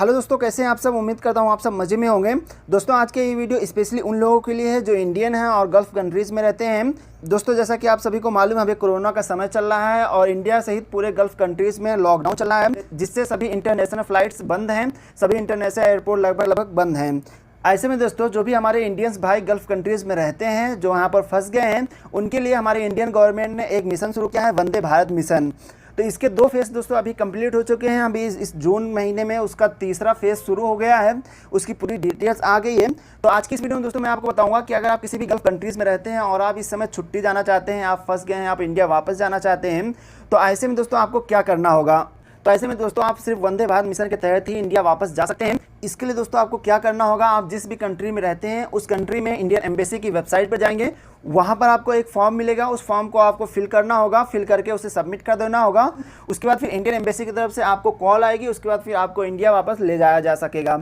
Hello दोस्तों, कैसे हैं आप सब। उम्मीद करता हूं आप सब मज़े में होंगे। दोस्तों आज के ये वीडियो स्पेशली उन लोगों के लिए है जो इंडियन हैं और गल्फ़ कंट्रीज़ में रहते हैं। दोस्तों जैसा कि आप सभी को मालूम है, अभी कोरोना का समय चल रहा है और इंडिया सहित पूरे गल्फ़ कंट्रीज़ में लॉकडाउन चल रहा है, जिससे सभी इंटरनेशनल फ़्लाइट्स बंद हैं, सभी इंटरनेशनल एयरपोर्ट लगभग बंद हैं। ऐसे में दोस्तों जो भी हमारे इंडियंस भाई गल्फ़ कंट्रीज़ में रहते हैं, जो यहाँ पर फंस गए हैं, उनके लिए हमारी इंडियन गवर्नमेंट ने एक मिशन शुरू किया है, वंदे भारत मिशन। तो इसके 2 फेज़ दोस्तों अभी कंप्लीट हो चुके हैं। अभी इस जून महीने में उसका तीसरा फेज़ शुरू हो गया है, उसकी पूरी डिटेल्स आ गई है। तो आज की इस वीडियो में दोस्तों मैं आपको बताऊंगा कि अगर आप किसी भी गल्फ़ कंट्रीज़ में रहते हैं और आप इस समय छुट्टी जाना चाहते हैं, आप फंस गए हैं, आप इंडिया वापस जाना चाहते हैं, तो ऐसे में दोस्तों आपको क्या करना होगा। तो ऐसे में दोस्तों आप सिर्फ वंदे भारत मिशन के तहत ही इंडिया वापस जा सकते हैं। इसके लिए दोस्तों आपको क्या करना होगा, आप जिस भी कंट्री में रहते हैं उस कंट्री में इंडियन एम्बेसी की वेबसाइट पर जाएंगे। वहाँ पर आपको एक फॉर्म मिलेगा, उस फॉर्म को आपको फिल करना होगा, फिल करके उसे सबमिट कर देना होगा। उसके बाद फिर इंडियन एम्बेसी की तरफ से आपको कॉल आएगी, उसके बाद फिर आपको इंडिया वापस ले जाया जा सकेगा।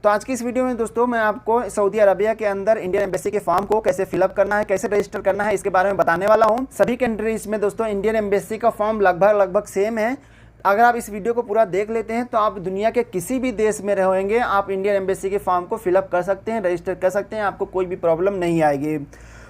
तो आज की इस वीडियो में दोस्तों मैं आपको सऊदी अरबिया के अंदर इंडियन एम्बेसी के फॉर्म को कैसे फिलअप करना है, कैसे रजिस्टर करना है, इसके बारे में बताने वाला हूँ। सभी कंट्रीज में दोस्तों इंडियन एम्बेसी का फॉर्म लगभग सेम है। अगर आप इस वीडियो को पूरा देख लेते हैं तो आप दुनिया के किसी भी देश में रहेंगे, आप इंडियन एम्बेसी के फॉर्म को फिलअप कर सकते हैं, रजिस्टर कर सकते हैं, आपको कोई भी प्रॉब्लम नहीं आएगी।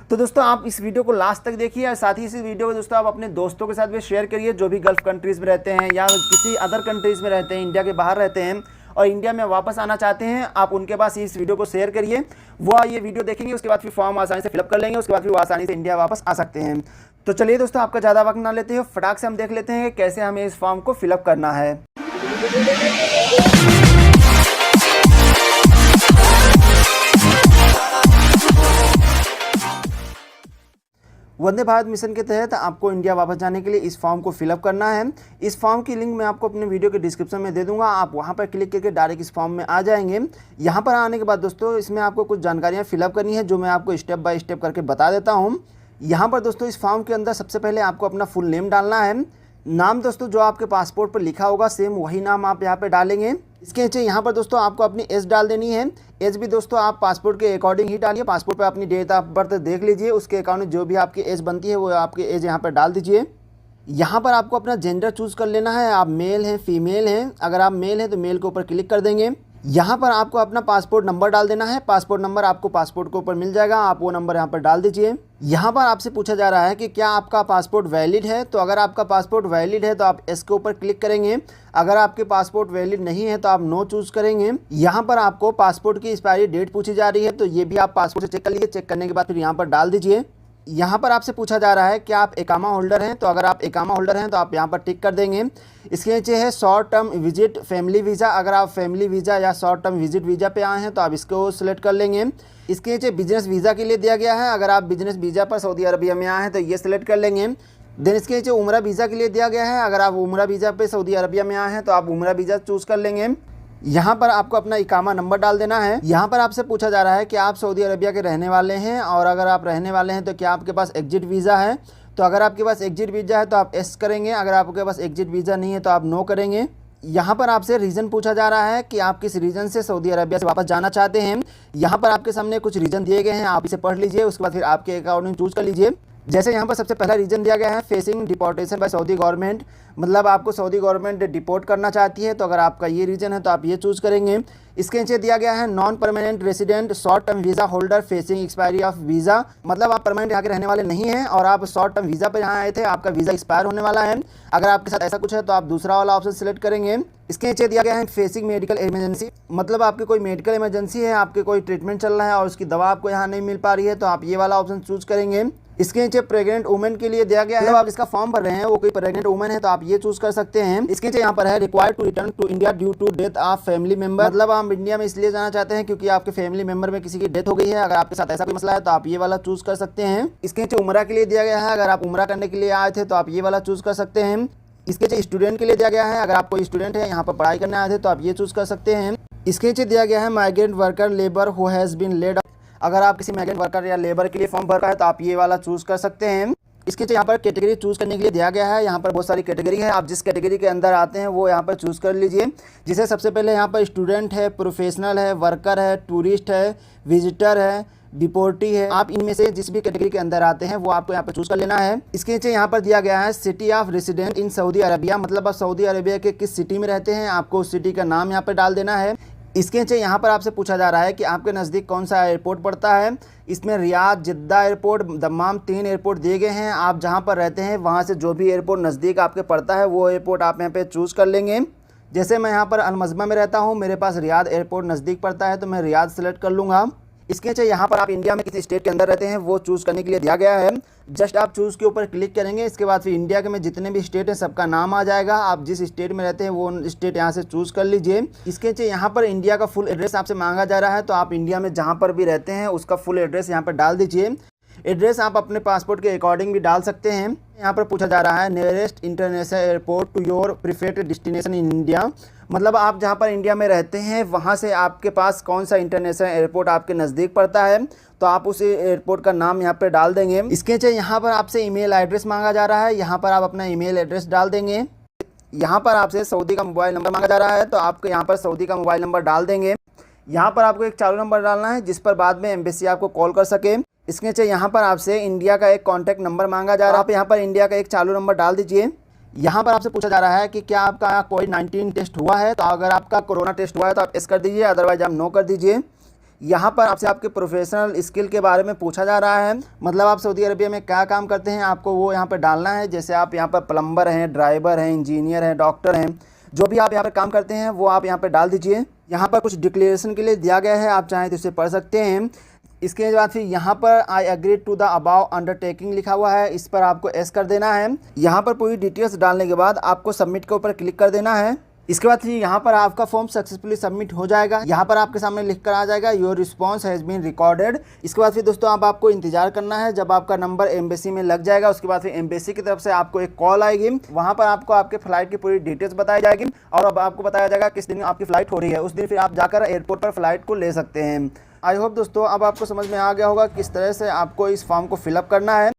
तो दोस्तों आप इस वीडियो को लास्ट तक देखिए और साथ ही इस वीडियो को दोस्तों आप अपने दोस्तों के साथ भी शेयर करिए, जो भी गल्फ़ कंट्रीज़ में रहते हैं या किसी अदर कंट्रीज़ में रहते हैं, इंडिया के बाहर रहते हैं और इंडिया में वापस आना चाहते हैं। आप उनके पास इस वीडियो को शेयर करिए, वो ये वीडियो देखेंगे, उसके बाद फिर फॉर्म आसानी से फिलअप कर लेंगे, उसके बाद फिर वो आसानी से इंडिया वापस आ सकते हैं। तो चलिए दोस्तों आपका ज़्यादा वक्त ना लेते हो, फटाक से हम देख लेते हैं कि कैसे हमें इस फॉर्म को फिलअप करना है। वंदे भारत मिशन के तहत आपको इंडिया वापस जाने के लिए इस फॉर्म को फिलअप करना है। इस फॉर्म की लिंक मैं आपको अपने वीडियो के डिस्क्रिप्शन में दे दूंगा, आप वहां पर क्लिक करके डायरेक्ट इस फॉर्म में आ जाएंगे। यहां पर आने के बाद दोस्तों इसमें आपको कुछ जानकारियां फिलअप करनी है, जो मैं आपको स्टेप बाय स्टेप करके बता देता हूं। यहाँ पर दोस्तों इस फॉर्म के अंदर सबसे पहले आपको अपना फुल नेम डालना है। नाम दोस्तों जो आपके पासपोर्ट पर लिखा होगा सेम वही नाम आप यहाँ पे डालेंगे। इसके नीचे यहाँ पर दोस्तों आपको अपनी एज डाल देनी है। एज भी दोस्तों आप पासपोर्ट के अकॉर्डिंग ही डालिए, पासपोर्ट पे अपनी डेट ऑफ बर्थ देख लीजिए, उसके अकॉर्डिंग जो भी आपकी एज बनती है वो आपकी एज यहाँ पर डाल दीजिए। यहाँ पर आपको अपना जेंडर चूज़ कर लेना है, आप मेल हैं फीमेल हैं। अगर आप मेल हैं तो मेल के ऊपर क्लिक कर देंगे। यहाँ पर आपको अपना पासपोर्ट नंबर डाल देना है, पासपोर्ट नंबर आपको पासपोर्ट के ऊपर मिल जाएगा, आप वो नंबर यहाँ पर डाल दीजिए। यहाँ पर आपसे पूछा जा रहा है कि क्या आपका पासपोर्ट वैलिड है, तो अगर आपका पासपोर्ट वैलिड है तो आप एस के ऊपर क्लिक करेंगे। अगर आपके पासपोर्ट वैलिड नहीं है तो आप नो चूज़ करेंगे। यहाँ पर आपको पासपोर्ट की एक्सपायरी डेट पूछी जा रही है, तो ये भी आप पासपोर्ट से चेक कर लीजिए, चेक करने के बाद फिर यहाँ पर डाल दीजिए। यहाँ पर आपसे पूछा जा रहा है कि आप एकामा होल्डर हैं, तो अगर आप एकामा होल्डर हैं तो आप यहाँ पर टिक कर देंगे। इसके नीचे है short term visit family visa, अगर आप फैमिली वीज़ा या शॉर्ट टर्म विजिट वीज़ा पे आए हैं तो आप इसको सिलेक्ट कर लेंगे। इसके नीचे बिजनेस वीज़ा के लिए दिया गया है, अगर आप बिजनेस वीज़ा पर सऊदी अरबिया में आए हैं तो ये सिलेक्ट कर लेंगे। देन इसके नीचे उम्रा वीज़ा के लिए दिया गया है, अगर आप उम्रा वीज़ा पे सऊदी अरबिया में आए हैं तो आप उम्रा वीज़ा चूज़ कर लेंगे। यहाँ पर आपको अपना इकामा नंबर डाल देना है। यहाँ पर आपसे पूछा जा रहा है कि आप सऊदी अरबिया के रहने वाले हैं, और अगर आप रहने वाले हैं तो क्या आपके पास एग्जिट वीज़ा है, तो अगर आपके पास एग्जिट वीज़ा है तो आप एस करेंगे, अगर आपके पास एग्जिट वीज़ा नहीं है तो आप नो करेंगे। यहाँ पर आपसे रीज़न पूछा जा रहा है कि आप किस रीज़न से सऊदी अरबिया से वापस जाना चाहते हैं। यहाँ पर आपके सामने कुछ रीज़न दिए गए हैं, आप इसे पढ़ लीजिए, उसके बाद फिर आपके अकॉर्डिंग चूज़ कर लीजिए। जैसे यहाँ पर सबसे पहला रीज़न दिया गया है facing deportation by Saudi government, मतलब आपको सऊदी गवर्नमेंट डिपोर्ट करना चाहती है, तो अगर आपका ये रीज़न है तो आप ये चूज़ करेंगे। इसके नीचे दिया गया है non permanent resident short term visa holder facing expiry of visa, मतलब आप परमानेंट यहाँ के रहने वाले नहीं हैं और आप शॉर्ट टर्म वीज़ा पर यहाँ आए थे, आपका वीज़ा एक्सपायर होने वाला है। अगर आपके साथ ऐसा कुछ है तो आप दूसरा वाला ऑप्शन सेलेक्ट करेंगे। इसके नीचे दिया गया है फेसिंग मेडिकल इमरजेंसी, मतलब आपकी कोई मेडिकल इमरजेंसी है, आपके कोई ट्रीटमेंट चल रहा है और उसकी दवा आपको यहाँ नहीं मिल पा रही है, तो आप ये वाला ऑप्शन चूज़ करेंगे। इसके नीचे प्रेग्नेंट वुमेन के लिए दिया गया है, आप इसका फॉर्म भर रहे हैं वो कोई प्रेग्नेंट वुमेन है तो आप ये चूज कर सकते हैं। इसके नीचे यहाँ पर है required to return to India due to death of family member, मतलब आप इंडिया में इसलिए जाना चाहते हैं क्योंकि आपके फैमिली मेंबर में किसी की डेथ हो गई है, अगर आपके साथ ऐसा कोई मसला है तो आप ये वाला चूज कर सकते हैं। इसके नीचे उम्रा के लिए दिया गया है, अगर आप उम्रा करने के लिए आए थे तो आप ये वाला चूज कर सकते हैं। इसके नीचे स्टूडेंट के लिए दिया गया है, अगर आप कोई स्टूडेंट है यहाँ पर पढ़ाई करने आए थे तो आप ये चूज कर सकते हैं। इसके नीचे दिया गया है migrant worker labour who has been laid, अगर आप किसी माइग्रेंट वर्कर या लेबर के लिए फॉर्म भर रहा है तो आप ये वाला चूज़ कर सकते हैं। इसके यहाँ पर कैटेगरी चूज़ करने के लिए दिया गया है, यहाँ पर बहुत सारी कैटेगरी है, आप जिस कैटेगरी के अंदर आते हैं वो यहाँ पर चूज़ कर लीजिए। जिसे सबसे पहले यहाँ पर स्टूडेंट है, प्रोफेशनल है, वर्कर है, टूरिस्ट है, विजिटर है, डिपोर्टी है, आप इनमें से जिस भी कैटेगरी के अंदर आते हैं वो आपको यहाँ पे चूज कर लेना है। इसके नीचे यहाँ पर दिया गया है city of resident in Saudi Arabia, मतलब आप सऊदी अरबिया के किस सिटी में रहते हैं, आपको उस सिटी का नाम यहाँ पे डाल देना है। इसके नीचे यहाँ पर आपसे पूछा जा रहा है कि आपके नज़दीक कौन सा एयरपोर्ट पड़ता है। इसमें रियाद, जिद्दा एयरपोर्ट, दम्माम 3 एयरपोर्ट दिए गए हैं। आप जहाँ पर रहते हैं वहाँ से जो भी एयरपोर्ट नज़दीक आपके पड़ता है वो एयरपोर्ट आप यहाँ पे चूज़ कर लेंगे। जैसे मैं यहाँ पर अलमज़मा में रहता हूँ, मेरे पास रियाद एयरपोर्ट नज़दीक पड़ता है तो मैं रियाद सेलेक्ट कर लूँगा। इसके नीचे यहाँ पर आप इंडिया में किसी स्टेट के अंदर रहते हैं वो चूज़ करने के लिए दिया गया है। जस्ट आप चूज़ के ऊपर क्लिक करेंगे, इसके बाद फिर इंडिया के में जितने भी स्टेट हैं सबका नाम आ जाएगा। आप जिस स्टेट में रहते हैं वो स्टेट यहाँ से चूज़ कर लीजिए। इसके नीचे यहाँ पर इंडिया का फुल एड्रेस आपसे मांगा जा रहा है, तो आप इंडिया में जहाँ पर भी रहते हैं उसका फुल एड्रेस यहाँ पर डाल दीजिए। एड्रेस आप अपने पासपोर्ट के अकॉर्डिंग भी डाल सकते हैं। यहाँ पर पूछा जा रहा है nearest international airport to your preferred destination in India, मतलब आप जहाँ पर इंडिया में रहते हैं वहाँ से आपके पास कौन सा इंटरनेशनल एयरपोर्ट आपके नज़दीक पड़ता है, तो आप उस एयरपोर्ट का नाम यहाँ पे डाल देंगे। इसके नीचे यहाँ पर आपसे ईमेल एड्रेस मांगा जा रहा है, यहाँ पर आप अपना ईमेल एड्रेस डाल देंगे। यहाँ पर आपसे सऊदी का मोबाइल नंबर मांगा जा रहा है, तो आपको यहाँ पर सऊदी का मोबाइल नंबर डाल देंगे। यहाँ पर आपको एक चालू नंबर डालना है जिस पर बाद में एम्बेसी आपको कॉल कर सके। इसके नीचे यहाँ पर आपसे इंडिया का एक कॉन्टैक्ट नंबर मांगा जा रहा है, आप यहाँ पर इंडिया का एक चालू नंबर डाल दीजिए। यहाँ पर आपसे पूछा जा रहा है कि क्या आपका कोविड-19 टेस्ट हुआ है, तो अगर आपका कोरोना टेस्ट हुआ है तो आप यस कर दीजिए, अदरवाइज आप नो कर दीजिए। यहाँ पर आपसे आपके प्रोफेशनल स्किल के बारे में पूछा जा रहा है, मतलब आप सऊदी अरबिया में क्या काम करते हैं आपको वो यहाँ पर डालना है। जैसे आप यहाँ पर प्लम्बर हैं, ड्राइवर हैं, इंजीनियर हैं, डॉक्टर हैं, जो भी आप यहाँ पर काम करते हैं वो आप यहाँ पर डाल दीजिए। यहाँ पर कुछ डिक्लेरेशन के लिए दिया गया है, आप चाहें तो इसे पढ़ सकते हैं। इसके बाद फिर यहाँ पर I agree to the above undertaking लिखा हुआ है, इस पर आपको एस कर देना है। यहाँ पर पूरी डिटेल्स डालने के बाद आपको सबमिट के ऊपर क्लिक कर देना है। इसके बाद फिर यहाँ पर आपका फॉर्म सक्सेसफुली सबमिट हो जाएगा। यहाँ पर आपके सामने लिख कर आ जाएगा your response has been recorded. इसके बाद फिर दोस्तों अब आपको इंतजार करना है जब आपका नंबर एम्बेसी में लग जाएगा। उसके बाद फिर एम्बेसी की तरफ से आपको एक कॉल आएगी, वहाँ पर आपको आपके फ्लाइट की पूरी डिटेल्स बताई जाएगी और अब आपको बताया जाएगा किस दिन आपकी फ़्लाइट हो रही है। उस दिन फिर आप जाकर एयरपोर्ट पर फ्लाइट को ले सकते हैं। आई होप दोस्तों अब आपको समझ में आ गया होगा किस तरह से आपको इस फॉर्म को फिलअप करना है।